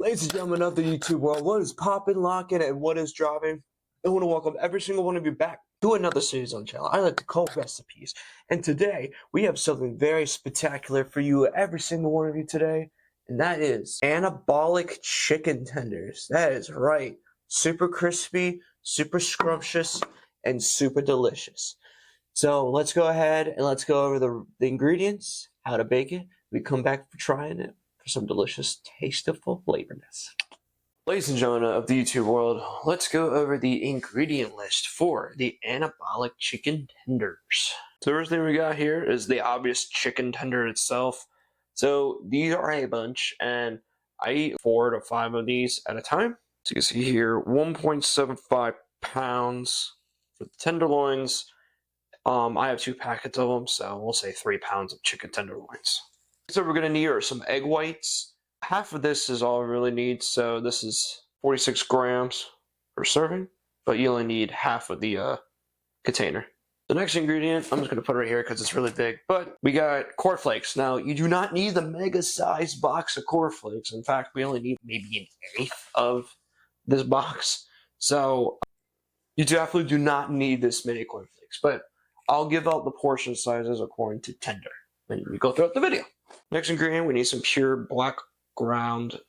Ladies and gentlemen of the YouTube world, what is poppin', locking, and what is dropping? I want to welcome every single one of you back to another series on the channel I like to call Recipes. And today, we have something very spectacular for you, every single one of you today. And that is anabolic chicken tenders. That is right. Super crispy, super scrumptious, and super delicious. So let's go ahead and let's go over the ingredients, how to bake it. We come back for trying it for some delicious, tasteful flavorness. Ladies and gentlemen of the YouTube world, let's go over the ingredient list for the anabolic chicken tenders. So the first thing we got here is the obvious chicken tender itself. So these are a bunch, and I eat 4 to 5 of these at a time. So you can see here, 1.75 pounds for the tenderloins. I have 2 packets of them, so we'll say 3 pounds of chicken tenderloins. So we're going to need are some egg whites. Half of this is all we really need, so this is 46 grams per serving, but you only need half of the container. The next ingredient, I'm just going to put it right here because it's really big, but we got cornflakes. Now, you do not need the mega-sized box of cornflakes. In fact, we only need maybe an eighth of this box, so you definitely do not need this many cornflakes, but I'll give out the portion sizes according to tender when we go throughout the video. Next ingredient, we need some pure black grounded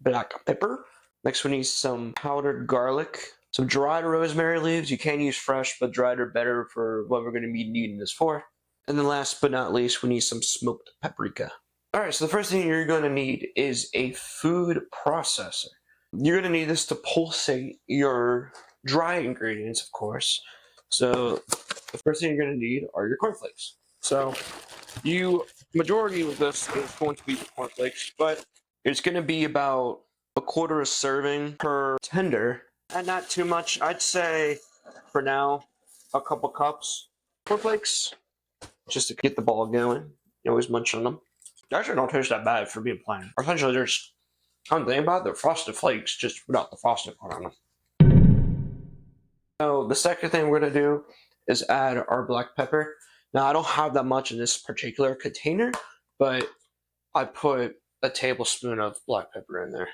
black pepper. Next, we need some powdered garlic, some dried rosemary leaves. You can use fresh, but dried are better for what we're going to be needing this for. And then last but not least, we need some smoked paprika. Alright, so the first thing you're going to need is a food processor. You're going to need this to pulsate your dry ingredients, of course. So the first thing you're going to need are your cornflakes. So majority of this is going to be cornflakes, but it's going to be about a quarter a serving per tender, and not too much. I'd say for now a couple cups cornflakes just to get the ball going. You always munch on them. They actually don't taste that bad for being plain. Essentially, they're just, I'm thinking about it, they're frosted flakes just without the frosting part on them. So the second thing we're going to do is add our black pepper. Now, I don't have that much in this particular container, but I put a tablespoon of black pepper in there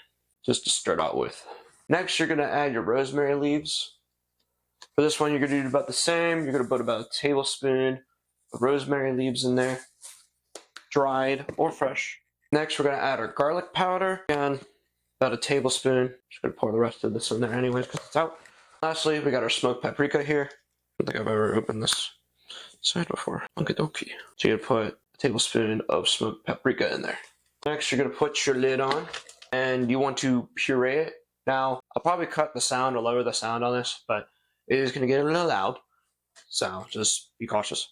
just to start out with. Next, you're going to add your rosemary leaves. For this one, you're going to do about the same. You're going to put about a tablespoon of rosemary leaves in there, dried or fresh. Next, we're going to add our garlic powder. Again, about a tablespoon. Just going to pour the rest of this in there anyways because it's out. Lastly, we got our smoked paprika here. I don't think I've ever opened this side before. Okie dokie. So you're going to put a tablespoon of smoked paprika in there. Next, you're going to put your lid on, and you want to puree it. Now, I'll probably cut the sound or lower the sound on this, but it is going to get a little loud, so just be cautious.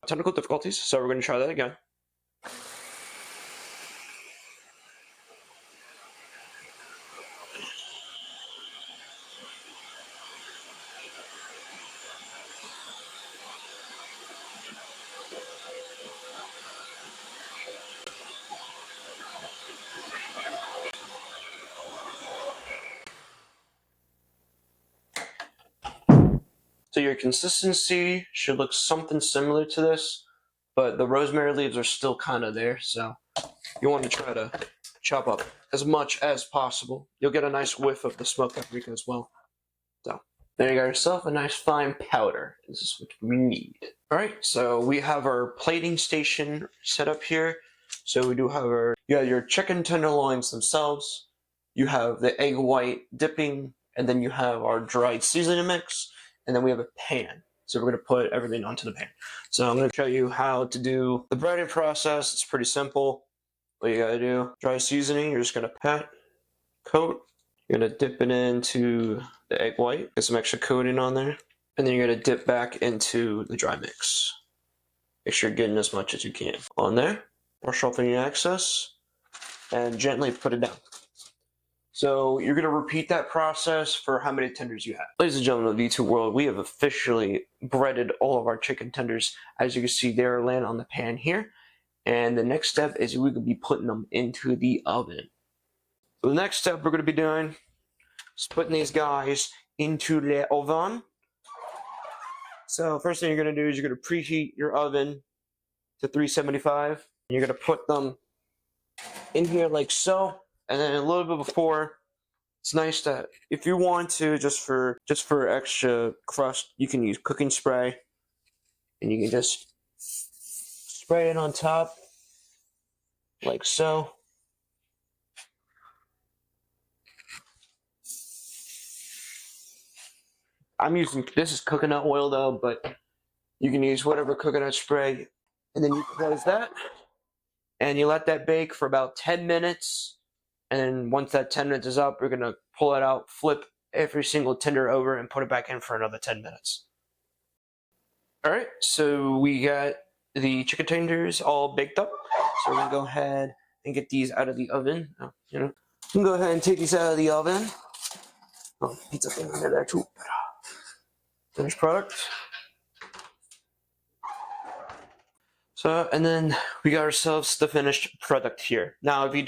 Technical difficulties, so we're going to try that again. So your consistency should look something similar to this, but the rosemary leaves are still kind of there, so you want to try to chop up as much as possible. You'll get a nice whiff of the smoked paprika as well. So there you got yourself a nice fine powder. This is what we need. Alright, so we have our plating station set up here. So we do have you have your chicken tenderloins themselves, you have the egg white dipping, and then you have our dried seasoning mix. And then we have a pan. So we're going to put everything onto the pan. So I'm going to show you how to do the breading process. It's pretty simple. What you got to do, dry seasoning, you're just going to pat, coat. You're going to dip it into the egg white, get some extra coating on there. And then you're going to dip back into the dry mix. Make sure you're getting as much as you can on there. Brush off any excess and gently put it down. So you're going to repeat that process for how many tenders you have. Ladies and gentlemen of the YouTube world, we have officially breaded all of our chicken tenders. As you can see, they're laying on the pan here. And the next step is we're going to be putting them into the oven. So the next step we're going to be doing is putting these guys into the oven. So first thing you're going to do is you're going to preheat your oven to 375. You're going to put them in here like so, and then a little bit before. It's nice that if you want to, just for extra crust, you can use cooking spray, and you can just spray it on top like so. I'm using, this is coconut oil though, but you can use whatever coconut spray. And then you close that, and you let that bake for about 10 minutes. And then once that 10 minutes is up, you're gonna pull it out, flip every single tender over, and put it back in for another 10 minutes. All right, so we got the chicken tenders all baked up. So we're gonna go ahead and get these out of the oven. You can go ahead and take these out of the oven. Oh, pizza thing under there too. Finished product. So, and then we got ourselves the finished product here. Now, if you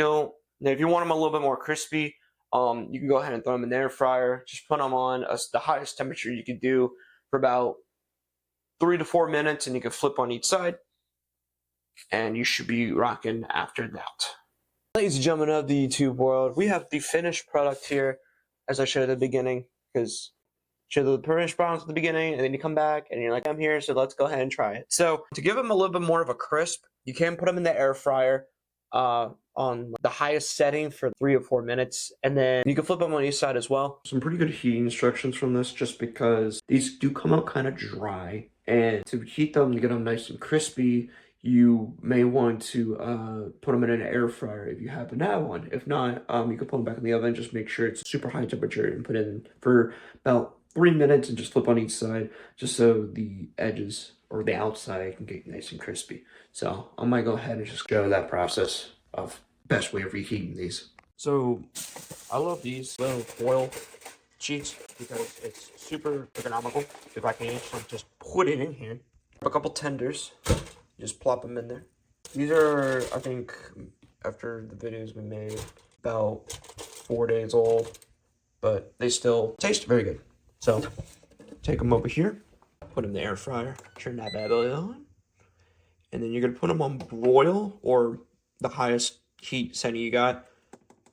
want them a little bit more crispy, you can go ahead and throw them in the air fryer. Just put them on the highest temperature you can do for about 3 to 4 minutes, and you can flip on each side, and you should be rocking after that. Ladies and gentlemen of the YouTube world, we have the finished product here, as I showed at the beginning, because show the finished product at the beginning, and then you come back, and you're like, I'm here, so let's go ahead and try it. So, to give them a little bit more of a crisp, you can put them in the air fryer on the highest setting for 3 or 4 minutes, and then you can flip them on each side as well. Some pretty good heating instructions from this, just because these do come out kind of dry, and to heat them to get them nice and crispy, you may want to put them in an air fryer if you happen to have one. If not, you can put them back in the oven. Just make sure it's super high temperature and put it in for about 3 minutes and just flip on each side, just so the edges or the outside can get nice and crispy. So I might go ahead and just show that process of best way of reheating these. So I love these little foil sheets because it's super economical. If I can just put it in here. A couple tenders, just plop them in there. These are, I think, after the video's been made, about 4 days old, but they still taste very good. So take them over here, put them in the air fryer, turn that bad boy on, and then you're gonna put them on broil or the highest heat setting you got,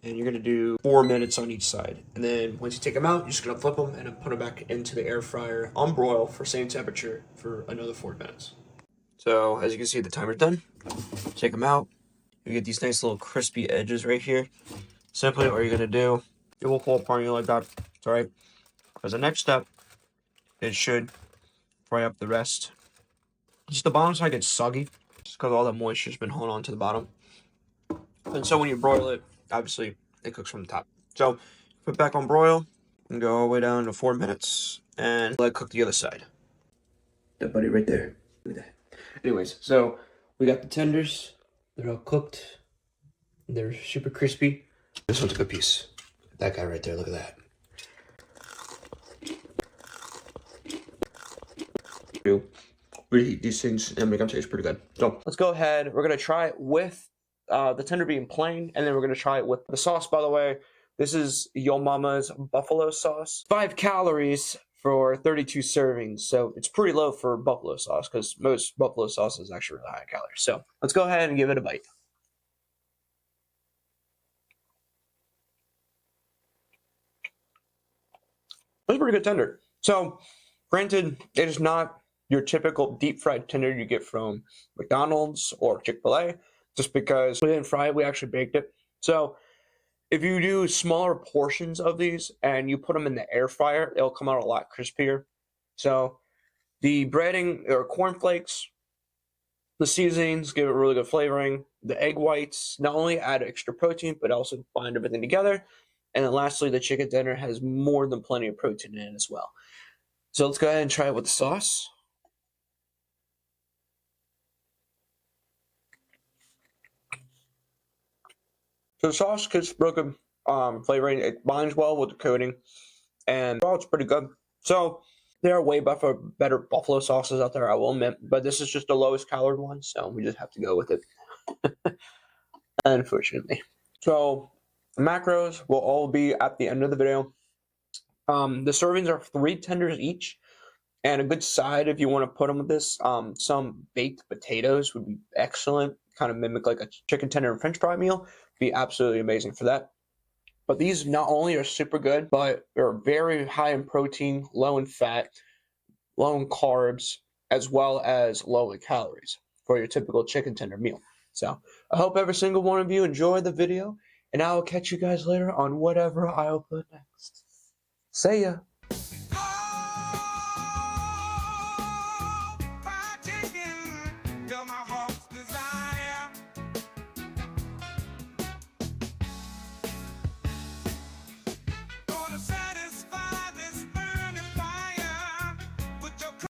and you're gonna do 4 minutes on each side. And then once you take them out, you're just gonna flip them and then put them back into the air fryer on broil for same temperature for another 4 minutes. So as you can see, the timer's done. Take them out. You get these nice little crispy edges right here. Simply what you're gonna do, it will fall apart on you like that. It's all right. Because the next step, it should fry up the rest. Just the bottom side gets soggy, just because all that moisture's been holding on to the bottom. And so when you broil it, obviously it cooks from the top. So put it back on broil and go all the way down to 4 minutes and let it cook the other side. That buddy right there. Look at that. Anyways, so we got the tenders. They're all cooked. They're super crispy. This one's a good piece. That guy right there, look at that. Reheat these things and make them taste pretty good. So let's go ahead. We're gonna try it with the tender being plain, and then we're gonna try it with the sauce. By the way, this is Yo Mama's buffalo sauce. 5 calories for 32 servings, so it's pretty low for buffalo sauce because most buffalo sauce is actually really high in calories. So let's go ahead and give it a bite. It's pretty good tender. So, granted, it is not your typical deep fried tender you get from McDonald's or Chick-fil-A, just because we didn't fry it, we actually baked it. So if you do smaller portions of these and you put them in the air fryer, it'll come out a lot crispier. So the breading or cornflakes, the seasonings give it really good flavoring. The egg whites not only add extra protein, but also bind everything together. And then lastly, the chicken tender has more than plenty of protein in it as well. So let's go ahead and try it with the sauce. So the sauce gets real good flavoring. It binds well with the coating, and overall it's pretty good. So there are way better buffalo sauces out there, I will admit, but this is just the lowest calorie one, so we just have to go with it, unfortunately. So the macros will all be at the end of the video. The servings are 3 tenders each, and a good side if you want to put them with this. Some baked potatoes would be excellent, kind of mimic like a chicken tender and French fry meal. be absolutely amazing for that. But these not only are super good, but are very high in protein, low in fat, low in carbs, as well as low in calories for your typical chicken tender meal. So I hope every single one of you enjoyed the video, and I will catch you guys later on whatever I'll put next. See ya!